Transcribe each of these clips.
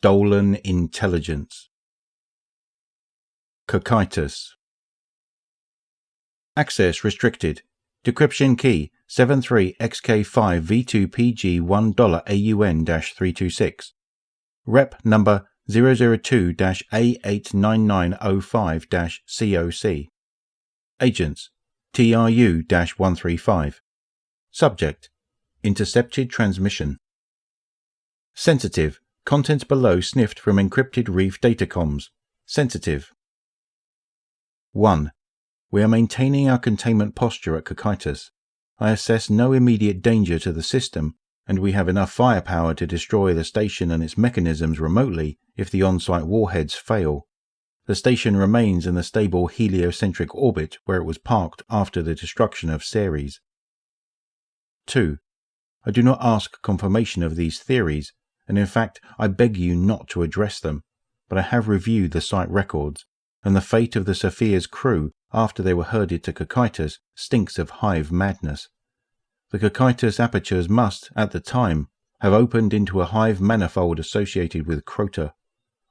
Stolen intelligence. Cocytus. Access restricted. Decryption key 73XK5V2PG $1 AUN-326. Rep number 002-A89905-COC. Agents TRU-135. Subject Intercepted transmission. Sensitive. Contents below sniffed from encrypted reef datacoms. Sensitive. 1. We are maintaining our containment posture at Cocytus. I assess no immediate danger to the system, and we have enough firepower to destroy the station and its mechanisms remotely if the on-site warheads fail. The station remains in the stable heliocentric orbit where it was parked after the destruction of Ceres. 2. I do not ask confirmation of these theories, and in fact I beg you not to address them, but I have reviewed the site records, and the fate of the Sophia's crew after they were herded to Cocytus stinks of hive madness. The Cocytus apertures must, at the time, have opened into a hive manifold associated with Crota.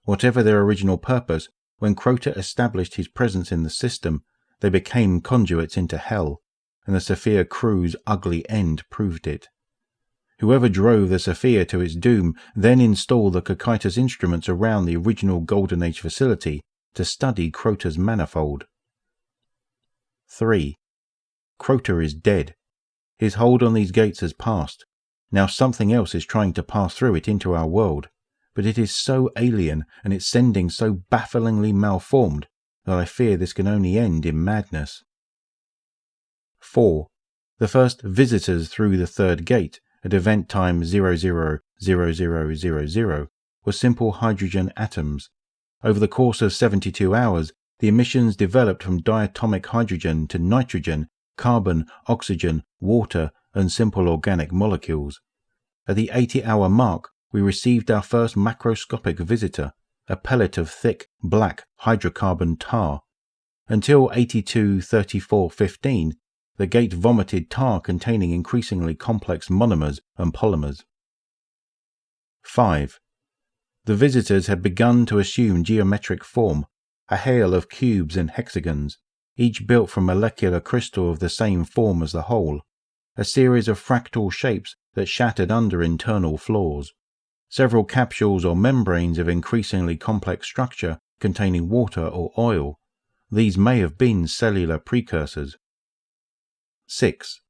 Whatever their original purpose, when Crota established his presence in the system, they became conduits into hell, and the Sophia crew's ugly end proved it. Whoever drove the Sophia to its doom then installed the Cocytus instruments around the original Golden Age facility to study Crota's manifold. 3. Crota is dead. His hold on these gates has passed. Now something else is trying to pass through it into our world, but it is so alien and its sending so bafflingly malformed that I fear this can only end in madness. 4. The first visitors through the third gate at event time 000000 were simple hydrogen atoms. Over the course of 72 hours, the emissions developed from diatomic hydrogen to nitrogen, carbon, oxygen, water, and simple organic molecules. At the 80-hour mark, we received our first macroscopic visitor, a pellet of thick, black hydrocarbon tar. Until 82-34-15, the gate vomited tar containing increasingly complex monomers and polymers. 5. The visitors had begun to assume geometric form, a hail of cubes and hexagons, each built from molecular crystal of the same form as the whole, a series of fractal shapes that shattered under internal flaws, several capsules or membranes of increasingly complex structure containing water or oil. These may have been cellular precursors. 6.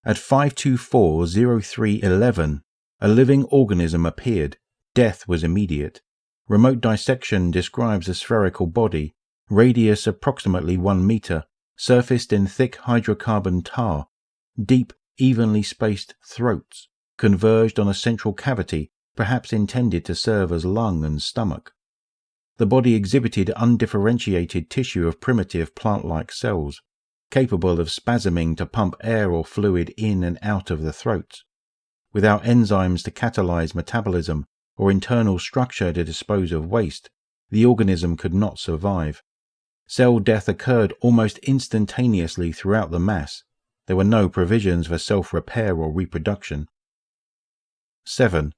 At 524-03-11, a living organism appeared. Death was immediate. Remote dissection describes a spherical body, radius approximately 1 meter, surfaced in thick hydrocarbon tar, deep, evenly spaced throats, converged on a central cavity, perhaps intended to serve as lung and stomach. The body exhibited undifferentiated tissue of primitive plant-like cells, capable of spasming to pump air or fluid in and out of the throat. Without enzymes to catalyze metabolism or internal structure to dispose of waste, the organism could not survive. Cell death occurred almost instantaneously throughout the mass. There were no provisions for self-repair or reproduction. 7.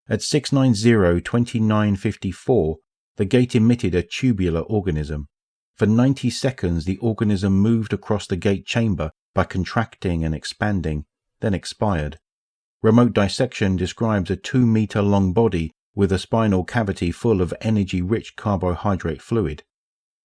At 690-2954, the gate emitted a tubular organism. For 90 seconds the organism moved across the gate chamber by contracting and expanding, then expired. Remote dissection describes a 2-meter-long body with a spinal cavity full of energy-rich carbohydrate fluid.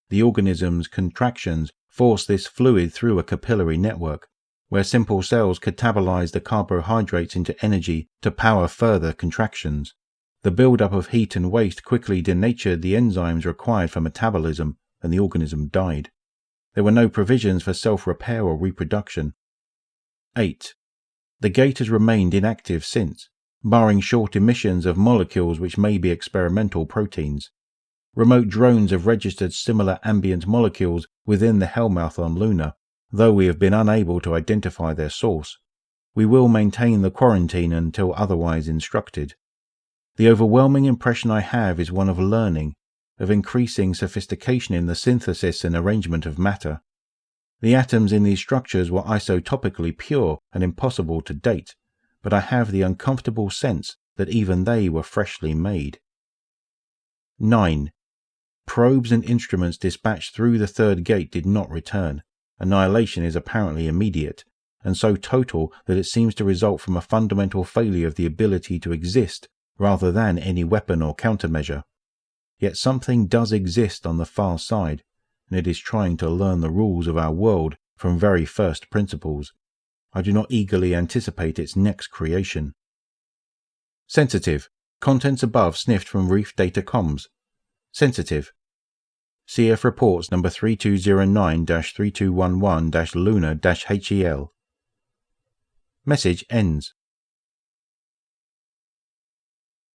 The organism's contractions force this fluid through a capillary network, where simple cells catabolize the carbohydrates into energy to power further contractions. The build-up of heat and waste quickly denatured the enzymes required for metabolism, and the organism died. There were no provisions for self-repair or reproduction. 8. The gate has remained inactive since, barring short emissions of molecules which may be experimental proteins. Remote drones have registered similar ambient molecules within the Hellmouth on Luna, though we have been unable to identify their source. We will maintain the quarantine until otherwise instructed. The overwhelming impression I have is one of learning, of increasing sophistication in the synthesis and arrangement of matter. The atoms in these structures were isotopically pure and impossible to date, but I have the uncomfortable sense that even they were freshly made. 9. Probes and instruments dispatched through the third gate did not return. Annihilation is apparently immediate, and so total that it seems to result from a fundamental failure of the ability to exist rather than any weapon or countermeasure. Yet something does exist on the far side, and it is trying to learn the rules of our world from very first principles. I do not eagerly anticipate its next creation. Sensitive. Contents above sniffed from Reef Data Comms. Sensitive. CF Reports number 3209-3211-Lunar-HEL. Message ends.